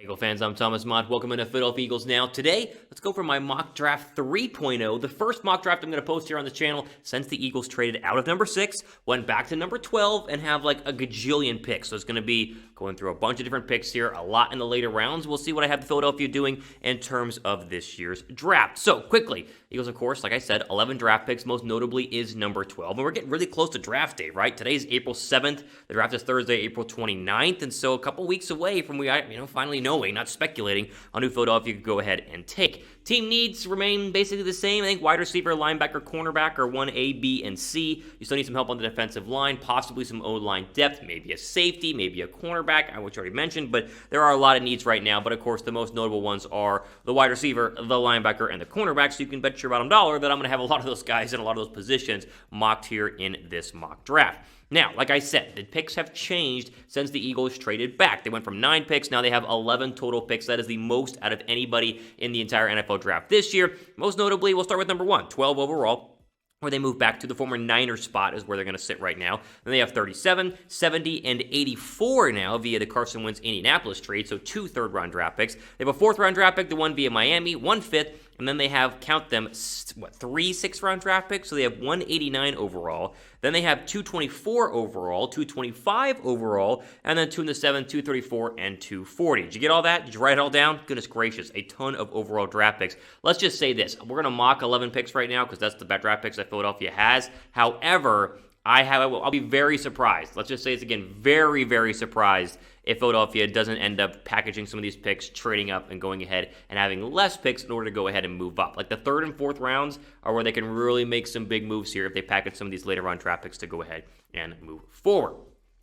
Eagle fans, I'm Thomas Mott. Welcome into Philadelphia Eagles Now. Today, let's go for my mock draft 3.0, the first mock draft I'm going to post here on the channel since the Eagles traded out of number 6, went back to number 12, and have like a gajillion picks. So it's going to be going through a bunch of different picks here, a lot in the later rounds. We'll see what I have the Philadelphia doing in terms of this year's draft. So quickly, Eagles, of course, like I said, 11 draft picks, most notably is number 12. And we're getting really close to draft day, right? Today's April 7th. The draft is Thursday, April 29th. And so a couple weeks away from we finally knowing, not speculating on who Philadelphia could go ahead and take. Team needs remain basically the same. I think wide receiver, linebacker, cornerback are 1A, B, and C. You still need some help on the defensive line, possibly some O-line depth, maybe a safety, maybe a cornerback, which I already mentioned, but there are a lot of needs right now. But of course, the most notable ones are the wide receiver, the linebacker, and the cornerback. So you can bet your bottom dollar that I'm going to have a lot of those guys in a lot of those positions mocked here in this mock draft. Now, like I said, the picks have changed since the Eagles traded back. They went from 9 picks, now they have 11 total picks. That is the most out of anybody in the entire NFL draft this year. Most notably, we'll start with number 1, 12 overall, where they move back to the former Niner spot is where they're going to sit right now. Then they have 37, 70, and 84 now via the Carson Wentz Indianapolis trade, so 2 third-round draft picks. They have a 4th-round draft pick, the one via Miami, 1 5th, and then they have, count them, 3 6th-round draft picks, so they have 189 overall. Then they have 224 overall, 225 overall, and then 2 in the 7th, 234, and 240. Did you get all that? Did you write it all down? Goodness gracious, a ton of overall draft picks. Let's just say this. We're going to mock 11 picks right now because that's the best draft picks that Philadelphia has. However, I'll be very surprised. Let's just say it's again, very, very surprised if Philadelphia doesn't end up packaging some of these picks, trading up and going ahead and having less picks in order to go ahead and move up. Like the 3rd and 4th rounds are where they can really make some big moves here if they package some of these later round draft picks to go ahead and move forward.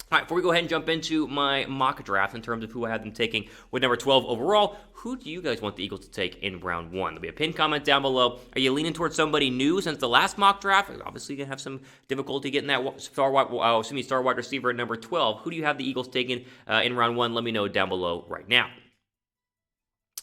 All right, before we go ahead and jump into my mock draft in terms of who I have them taking with number 12 overall, who do you guys want the Eagles to take in round 1? There'll be a pinned comment down below. Are you leaning towards somebody new since the last mock draft? Obviously, you're going to have some difficulty getting that star wide receiver at number 12. Who do you have the Eagles taking in round 1? Let me know down below right now.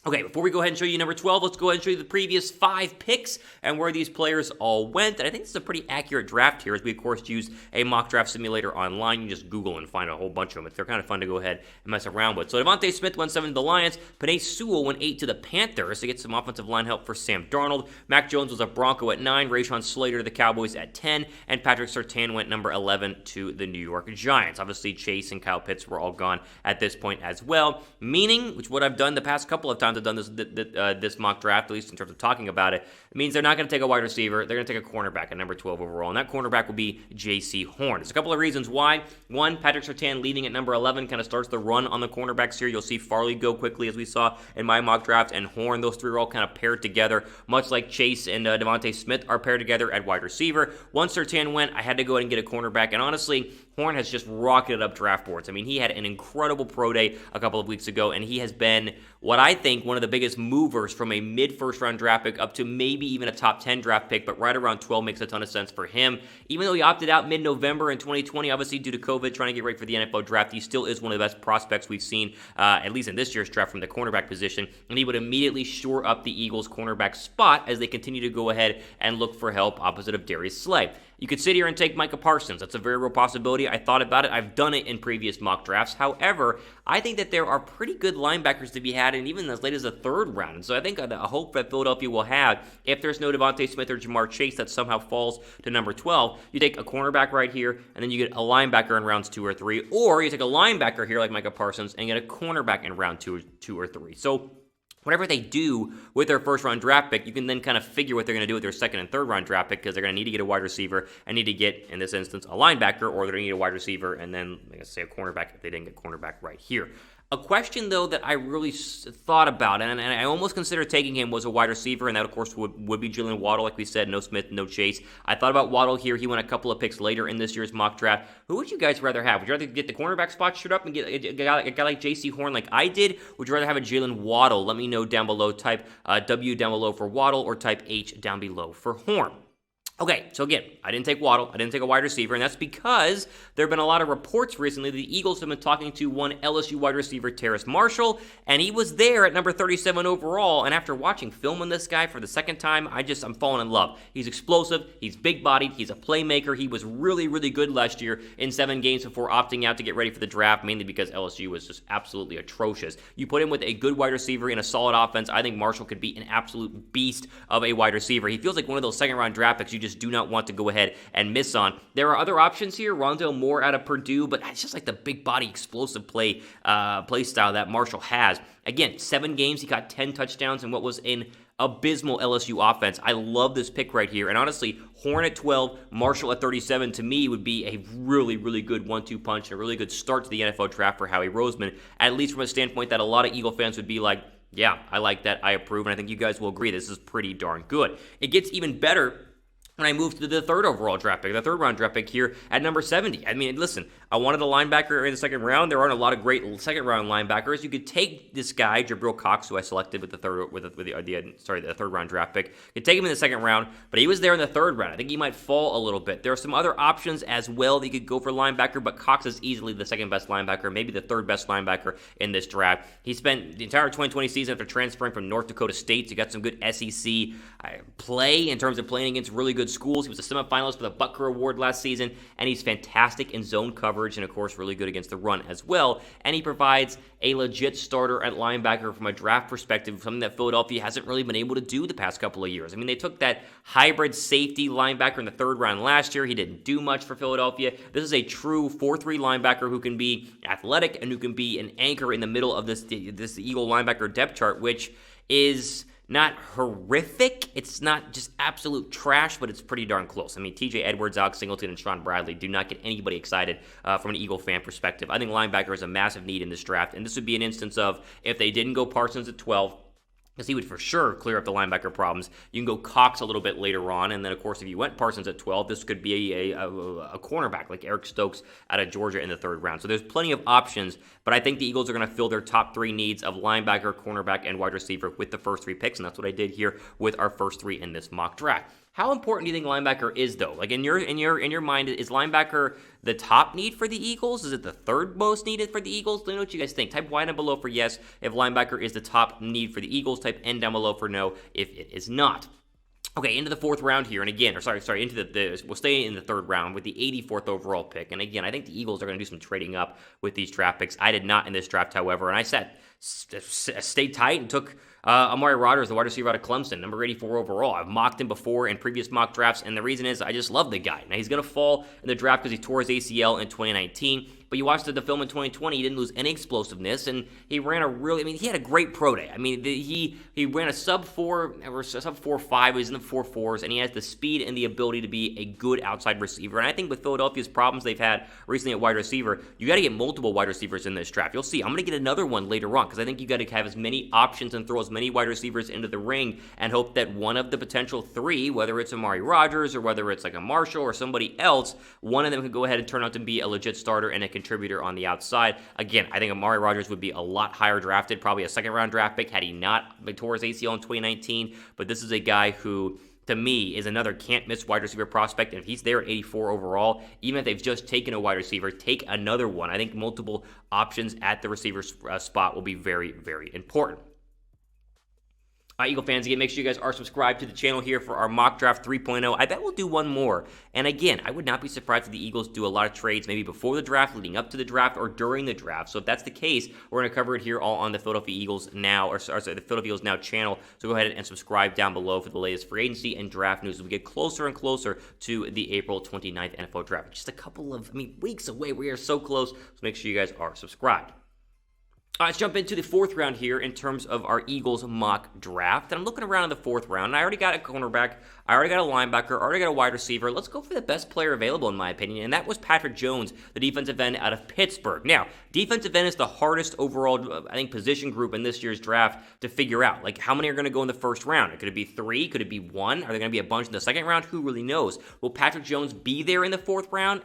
Okay, before we go ahead and show you number 12, let's go ahead and show you the previous 5 picks and where these players all went. And I think this is a pretty accurate draft here, as we, of course, use a mock draft simulator online. You just Google and find a whole bunch of them. They're kind of fun to go ahead and mess around with. So Devontae Smith went 7 to the Lions. Penei Sewell went 8 to the Panthers to get some offensive line help for Sam Darnold. Mac Jones was a Bronco at 9. Rashawn Slater to the Cowboys at 10. And Patrick Surtain went number 11 to the New York Giants. Obviously, Chase and Kyle Pitts were all gone at this point as well. Meaning, which what I've done the past couple of times I've done this mock draft, at least in terms of talking about it means they're not going to take a wide receiver. They're going to take a cornerback at number 12 overall, and that cornerback will be Jaycee Horn. There's a couple of reasons why. One, Patrick Surtain leading at number 11 kind of starts the run on the cornerbacks here. You'll see Farley go quickly, as we saw in my mock draft, and Horn. Those 3 are all kind of paired together, much like Chase and Devontae Smith are paired together at wide receiver. Once Surtain went, I had to go ahead and get a cornerback, and honestly, Horn has just rocketed up draft boards. I mean, he had an incredible pro day a couple of weeks ago, and he has been what I think one of the biggest movers from a mid-first round draft pick up to maybe even a top 10 draft pick, but right around 12 makes a ton of sense for him. Even though he opted out mid-November in 2020, obviously due to COVID, trying to get ready for the NFL draft, he still is one of the best prospects we've seen, at least in this year's draft, from the cornerback position, and he would immediately shore up the Eagles' cornerback spot as they continue to go ahead and look for help opposite of Darius Slay. You could sit here and take Micah Parsons. That's a very real possibility. I thought about it. I've done it in previous mock drafts. However, I think that there are pretty good linebackers to be had, and even as late as the 3rd round. And so I think a hope that Philadelphia will have, if there's no Devontae Smith or Jamar Chase that somehow falls to number 12, you take a cornerback right here, and then you get a linebacker in rounds 2 or 3, or you take a linebacker here like Micah Parsons and get a cornerback in round 2 or 3. So whatever they do with their 1st-round draft pick, you can then kind of figure what they're going to do with their 2nd and 3rd-round draft pick, because they're going to need to get a wide receiver and need to get, in this instance, a linebacker, or they're going to need a wide receiver and then, like I say, a cornerback if they didn't get cornerback right here. A question, though, that I really thought about, and I almost considered taking him, was a wide receiver, and that, of course, would be Jalen Waddle, like we said. No Smith, no Chase. I thought about Waddle here. He went a couple of picks later in this year's mock draft. Who would you guys rather have? Would you rather get the cornerback spot shoot up and get a guy like Jaycee Horn like I did? Would you rather have a Jalen Waddle? Let me know down below. Type W down below for Waddle, or type H down below for Horn. Okay, so again, I didn't take Waddle. I didn't take a wide receiver, and that's because there have been a lot of reports recently that the Eagles have been talking to one LSU wide receiver, Terrace Marshall, and he was there at number 37 overall, and after watching film on this guy for the second time, I'm falling in love. He's explosive, he's big-bodied, he's a playmaker, he was really, really good last year in 7 games before opting out to get ready for the draft, mainly because LSU was just absolutely atrocious. You put him with a good wide receiver in a solid offense, I think Marshall could be an absolute beast of a wide receiver. He feels like one of those second-round draft picks you just do not want to go ahead and miss on. There are other options here. Rondale Moore out of Purdue, but it's just like the big body explosive play style that Marshall has. Again, 7 games, he got 10 touchdowns in what was an abysmal LSU offense. I love this pick right here. And honestly, Horn at 12, Marshall at 37, to me would be a really, really good 1-2 punch and a really good start to the NFL draft for Howie Roseman, at least from a standpoint that a lot of Eagle fans would be like, yeah, I like that, I approve, and I think you guys will agree this is pretty darn good. It gets even better when I moved to the 3rd overall draft pick, the 3rd round draft pick here at number 70. I mean, listen, I wanted a linebacker in the 2nd round. There aren't a lot of great 2nd round linebackers. You could take this guy, Jabril Cox, who I selected with the 3rd round draft pick. You could take him in the 2nd round, but he was there in the 3rd round. I think he might fall a little bit. There are some other options as well that you could go for linebacker, but Cox is easily the 2nd best linebacker, maybe the 3rd best linebacker in this draft. He spent the entire 2020 season after transferring from North Dakota State, so he got some good SEC play in terms of playing against really good schools. He was a semifinalist for the Butker Award last season, and he's fantastic in zone coverage and, of course, really good against the run as well. And he provides a legit starter at linebacker from a draft perspective, something that Philadelphia hasn't really been able to do the past couple of years. I mean, they took that hybrid safety linebacker in the 3rd round last year. He didn't do much for Philadelphia. This is a true 4-3 linebacker who can be athletic and who can be an anchor in the middle of this Eagle linebacker depth chart, which is not horrific. It's not just absolute trash, but it's pretty darn close. I mean, TJ Edwards, Alex Singleton, and Sean Bradley do not get anybody excited from an Eagle fan perspective. I think linebacker is a massive need in this draft, and this would be an instance of if they didn't go Parsons at 12, because he would for sure clear up the linebacker problems. You can go Cox a little bit later on, and then, of course, if you went Parsons at 12, this could be a cornerback like Eric Stokes out of Georgia in the 3rd round. So there's plenty of options, but I think the Eagles are going to fill their top 3 needs of linebacker, cornerback, and wide receiver with the first 3 picks, and that's what I did here with our first 3 in this mock draft. How important do you think linebacker is, though? Like in your mind, is linebacker the top need for the Eagles? Is it the 3rd most needed for the Eagles? Let me know what you guys think. Type Y down below for yes if linebacker is the top need for the Eagles. Type N down below for no if it is not. Okay, into the 4th round here, and again, we'll stay in the 3rd round with the 84th overall pick. And again, I think the Eagles are going to do some trading up with these draft picks. I did not in this draft, however, and I stayed tight and took Amari Rodgers, the wide receiver out of Clemson, number 84 overall. I've mocked him before in previous mock drafts, and the reason is I just love the guy. Now, he's going to fall in the draft because he tore his ACL in 2019, but you watched the film in 2020, he didn't lose any explosiveness, and he ran he had a great pro day. I mean, he ran a sub-4 or sub-4.5, he was in the 4.4s, and he has the speed and the ability to be a good outside receiver. And I think with Philadelphia's problems they've had recently at wide receiver, you got to get multiple wide receivers in this draft. You'll see. I'm going to get another one later on because I think you got to have as many options and throw as many wide receivers into the ring and hope that one of the potential 3, whether it's Amari Rodgers or whether it's like a Marshall or somebody else, one of them could go ahead and turn out to be a legit starter and a contributor on the outside. Again, I think Amari Rodgers would be a lot higher drafted, probably a 2nd round draft pick had he not tore his ACL in 2019, but this is a guy who, to me, is another can't-miss wide receiver prospect, and if he's there at 84 overall, even if they've just taken a wide receiver, take another one. I think multiple options at the receiver spot will be very, very important. Eagle fans, again, make sure you guys are subscribed to the channel here for our mock draft 3.0. I bet we'll do one more. And again, I would not be surprised if the Eagles do a lot of trades maybe before the draft, leading up to the draft, or during the draft. So if that's the case, we're going to cover it here all on the Philadelphia Eagles Now, the Philadelphia Eagles Now channel. So go ahead and subscribe down below for the latest free agency and draft news as we get closer and closer to the April 29th NFL draft. Just a couple of weeks away. We are so close. So make sure you guys are subscribed. All right, let's jump into the 4th round here in terms of our Eagles mock draft. And I'm looking around in the 4th round, and I already got a cornerback, I already got a linebacker, I already got a wide receiver. Let's go for the best player available, in my opinion, and that was Patrick Jones, the defensive end out of Pittsburgh. Now, defensive end is the hardest overall, I think, position group in this year's draft to figure out. Like, how many are going to go in the 1st round? Could it be 3? Could it be 1? Are there going to be a bunch in the 2nd round? Who really knows? Will Patrick Jones be there in the 4th round?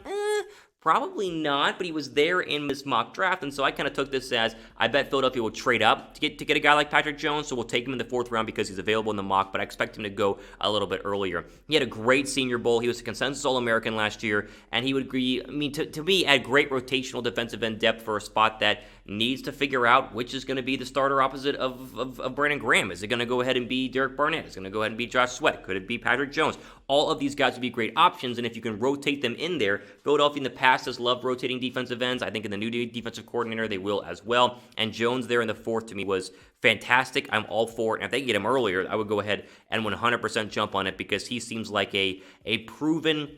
Probably not, but he was there in this mock draft, and so I kind of took this as I bet Philadelphia will trade up to get a guy like Patrick Jones, so we'll take him in the 4th round because he's available in the mock, but I expect him to go a little bit earlier. He had a great Senior Bowl. He was a consensus All-American last year, and he would be, to me, add great rotational defensive end depth for a spot that needs to figure out which is going to be the starter opposite of Brandon Graham. Is it going to go ahead and be Derek Barnett? Is it going to go ahead and be Josh Sweat? Could it be Patrick Jones? All of these guys would be great options, and if you can rotate them in there, Philadelphia in the past has loved rotating defensive ends. I think in the new defensive coordinator, they will as well. And Jones there in the 4th to me was fantastic. I'm all for it. And if they can get him earlier, I would go ahead and 100% jump on it because he seems like a proven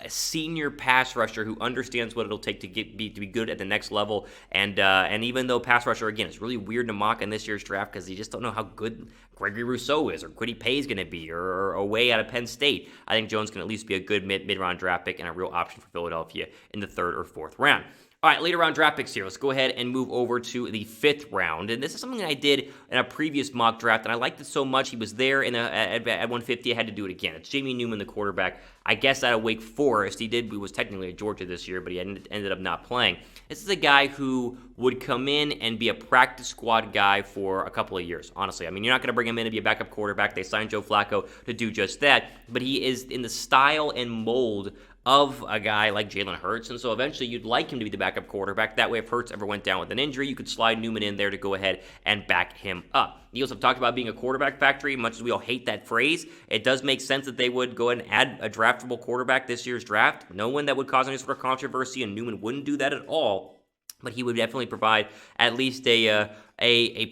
senior pass rusher who understands what it'll take to be good at the next level. And even though pass rusher, again, it's really weird to mock in this year's draft because you just don't know how good Gregory Rousseau is or Kwity Paye is going to be or away out of Penn State. I think Jones can at least be a good mid-round draft pick and a real option for Philadelphia in the 3rd or 4th round. All right, later round draft picks here. Let's go ahead and move over to the 5th round. And this is something that I did in a previous mock draft, and I liked it so much. He was there at 150. I had to do it again. It's Jamie Newman, the quarterback. I guess out of Wake Forest. He was technically at Georgia this year, but he ended up not playing. This is a guy who would come in and be a practice squad guy for a couple of years, honestly. I mean, you're not going to bring him in to be a backup quarterback. They signed Joe Flacco to do just that, but he is in the style and mold of a guy like Jalen Hurts, and so eventually you'd like him to be the backup quarterback. That way, if Hurts ever went down with an injury, you could slide Newman in there to go ahead and back him up. The Eagles have talked about being a quarterback factory. Much as we all hate that phrase, it does make sense that they would go ahead and add a draftable quarterback this year's draft. No one that would cause any sort of controversy, and Newman wouldn't do that at all. But he would definitely provide at least a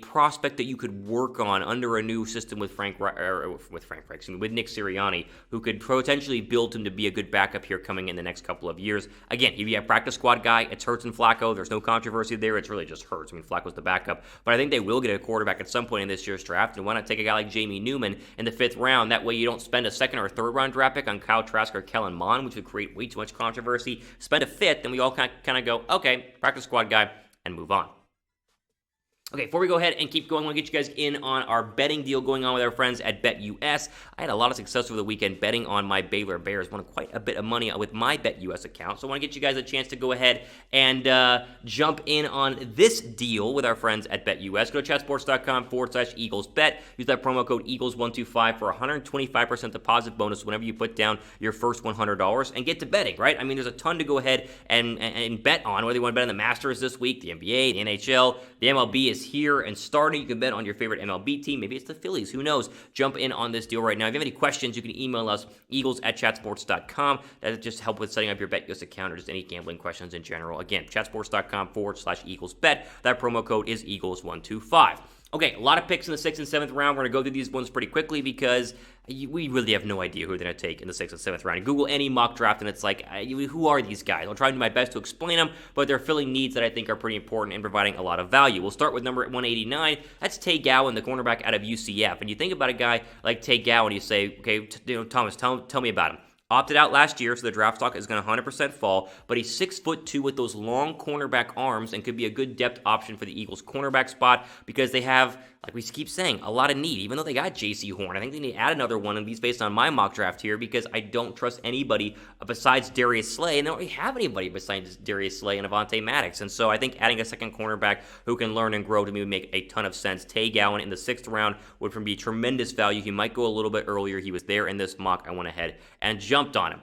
prospect that you could work on under a new system with Nick Sirianni, who could potentially build him to be a good backup here coming in the next couple of years. Again, if you have practice squad guy, it's Hurts and Flacco. There's no controversy there. It's really just Hurts. I mean, Flacco's the backup. But I think they will get a quarterback at some point in this year's draft. And why not take a guy like Jamie Newman in the 5th round? That way you don't spend a 2nd or 3rd round draft pick on Kyle Trask or Kellen Mond, which would create way too much controversy. Spend a 5th, and we all kind of go, okay, practice squad guy, and move on. Okay, before we go ahead and keep going, I want to get you guys in on our betting deal going on with our friends at BetUS. I had a lot of success over the weekend betting on my Baylor Bears. Won quite a bit of money with my BetUS account. So I want to get you guys a chance to go ahead and jump in on this deal with our friends at BetUS. Go to chatsports.com/EaglesBet. Use that promo code Eagles125 for a 125% deposit bonus whenever you put down your first $100 and get to betting, right? I mean, there's a ton to go ahead and bet on, whether you want to bet on the Masters this week, the NBA, the NHL, the MLB is here and starting. You can bet on your favorite MLB team. Maybe it's the Phillies. Who knows? Jump in on this deal right now. If you have any questions, you can email us, eagles@chatsports.com. That just help with setting up your BetUS account or just any gambling questions in general. Again, chatsports.com/EaglesBet. That promo code is Eagles125. Okay, a lot of picks in the 6th and 7th round. We're going to go through these ones pretty quickly because we really have no idea who they're going to take in the 6th and 7th round. You Google any mock draft and it's like, who are these guys? I'll try to do my best to explain them, but they're filling needs that I think are pretty important and providing a lot of value. We'll start with number 189. That's Tay Gowan, the cornerback out of UCF. And you think about a guy like Tay Gowan, you say, okay, Thomas, tell me about him. Opted out last year, so the draft stock is going to 100% fall, but he's 6'2" with those long cornerback arms and could be a good depth option for the Eagles cornerback spot because they have, like we keep saying, a lot of need. Even though they got Jaycee Horn, I think they need to add another one of these based on my mock draft here because I don't trust anybody besides Darius Slay, and they don't really have anybody besides Darius Slay and Avonte Maddox. And so I think adding a second cornerback who can learn and grow to me would make a ton of sense. Tay Gowan in the 6th round would be tremendous value. He might go a little bit earlier. He was there in this mock. I went ahead and jumped on him.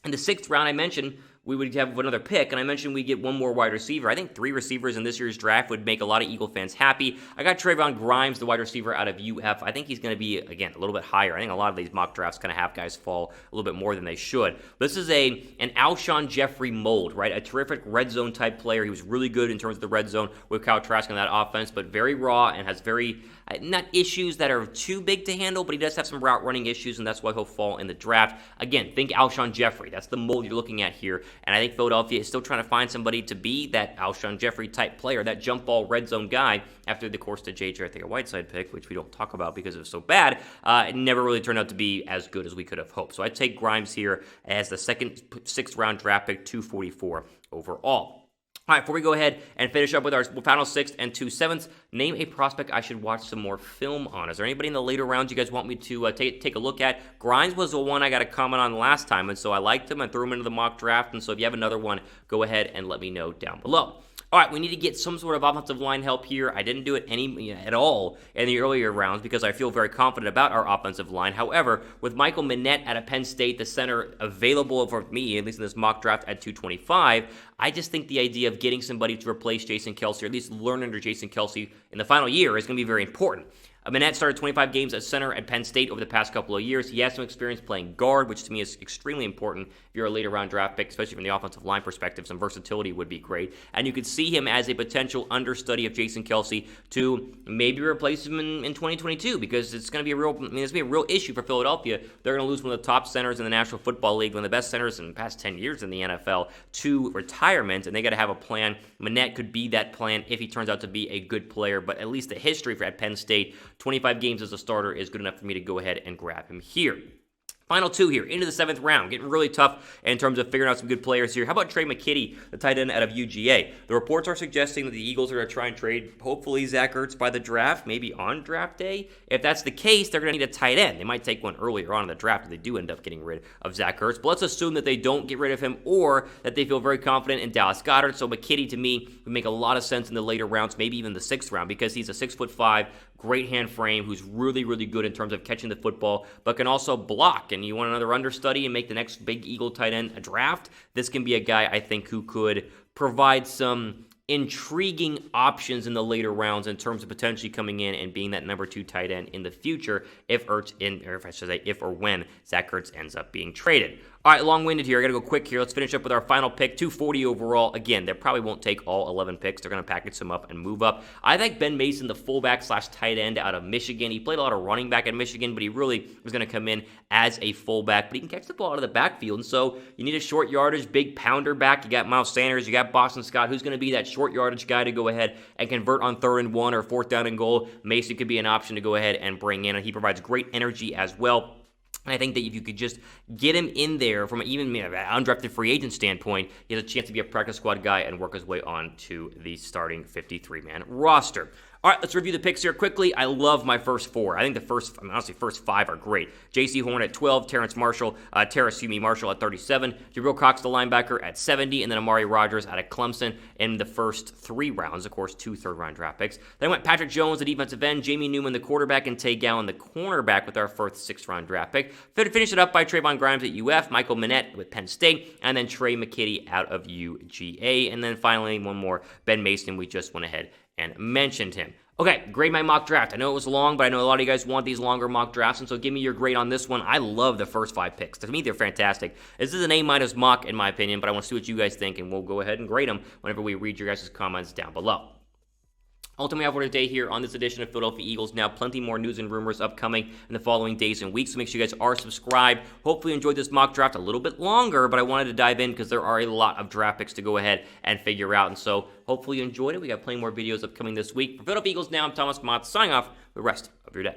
In the 6th round, I mentioned we would have another pick, and I mentioned we get one more wide receiver. I think 3 receivers in this year's draft would make a lot of Eagle fans happy. I got Trayvon Grimes, the wide receiver out of UF. I think he's going to be, again, a little bit higher. I think a lot of these mock drafts kind of have guys fall a little bit more than they should. This is an Alshon Jeffrey mold, right? A terrific red zone type player. He was really good in terms of the red zone with Kyle Trask in that offense, but very raw and has very, not issues that are too big to handle, but he does have some route running issues, and that's why he'll fall in the draft. Again, think Alshon Jeffrey. That's the mold you're looking at here, and I think Philadelphia is still trying to find somebody to be that Alshon Jeffrey type player, that jump ball red zone guy after the course to J.J. Whiteside pick, which we don't talk about because it was so bad. It never really turned out to be as good as we could have hoped. So I'd take Grimes here as the 6th round draft pick, 244 overall. All right, before we go ahead and finish up with our final 6th and 2 7ths, name a prospect I should watch some more film on. Is there anybody in the later rounds you guys want me to take a look at? Grimes was the one I got a comment on last time, and so I liked him and threw him into the mock draft, and so if you have another one, go ahead and let me know down below. All right, we need to get some sort of offensive line help here. I didn't do it at all in the earlier rounds because I feel very confident about our offensive line. However, with Michael Manette out of Penn State, the center available for me, at least in this mock draft at 225, I just think the idea of getting somebody to replace Jason Kelce, or at least learn under Jason Kelce in the final year, is going to be very important. Manette started 25 games at center at Penn State over the past couple of years. He has some experience playing guard, which to me is extremely important if you're a later round draft pick, especially from the offensive line perspective. Some versatility would be great. And you could see him as a potential understudy of Jason Kelce to maybe replace him in 2022, because it's going to be it's going to be a real issue for Philadelphia. They're going to lose one of the top centers in the National Football League, one of the best centers in the past 10 years in the NFL, to retirement, and they got to have a plan. Manette could be that plan if he turns out to be a good player, but at least the history at Penn State, 25 games as a starter is good enough for me to go ahead and grab him here. Final 2 here, into the 7th round. Getting really tough in terms of figuring out some good players here. How about Trey McKitty, the tight end out of UGA? The reports are suggesting that the Eagles are going to try and trade, hopefully, Zach Ertz by the draft, maybe on draft day. If that's the case, they're going to need a tight end. They might take one earlier on in the draft if they do end up getting rid of Zach Ertz. But let's assume that they don't get rid of him, or that they feel very confident in Dallas Goedert. So McKitty, to me, would make a lot of sense in the later rounds, maybe even the 6th round, because he's a 6'5", great hand frame, who's really, really good in terms of catching the football, but can also block. And you want another understudy and make the next big Eagle tight end a draft? This can be a guy, I think, who could provide some intriguing options in the later rounds in terms of potentially coming in and being that number 2 tight end in the future if or when Zach Ertz ends up being traded. All right, long-winded here. I got to go quick here. Let's finish up with our final pick, 240 overall. Again, they probably won't take all 11 picks. They're going to package some up and move up. I think Ben Mason, the fullback/tight end out of Michigan. He played a lot of running back at Michigan, but he really was going to come in as a fullback. But he can catch the ball out of the backfield, and so you need a short yardage, big pounder back. You got Miles Sanders. You got Boston Scott, who's going to be that short yardage guy to go ahead and convert on 3rd and 1 or 4th down and goal. Mason could be an option to go ahead and bring in, and he provides great energy as well. And I think that if you could just get him in there from even an undrafted free agent standpoint, he has a chance to be a practice squad guy and work his way on to the starting 53-man roster. All right, let's review the picks here quickly. I love my first 4. I think the first 5 are great. Jaycee Horn at 12, Terrace Marshall at 37, Jabril Cox, the linebacker, at 70, and then Amari Rodgers out of Clemson in the first 3 rounds. Of course, 2 third-round draft picks. Then went Patrick Jones, the defensive end, Jamie Newman, the quarterback, and Tay Gowan, the cornerback, with our first 6th-round draft pick. Finish it up by Trayvon Grimes at UF, Michael Manette with Penn State, and then Trey McKitty out of UGA. And then finally, one more, Ben Mason. We just went ahead and mentioned him. Okay, grade my mock draft. I know it was long, but I know a lot of you guys want these longer mock drafts, and so give me your grade on this one. I love the first 5 picks. To me, they're fantastic. This is an A- mock, in my opinion, but I want to see what you guys think, and we'll go ahead and grade them whenever we read your guys' comments down below. Ultimately, I have for today here on this edition of Philadelphia Eagles. Now, plenty more news and rumors upcoming in the following days and weeks, so make sure you guys are subscribed. Hopefully, you enjoyed this mock draft a little bit longer, but I wanted to dive in because there are a lot of draft picks to go ahead and figure out, and so hopefully you enjoyed it. We got plenty more videos upcoming this week. For Philadelphia Eagles Now, I'm Thomas Mott, signing off for the rest of your day.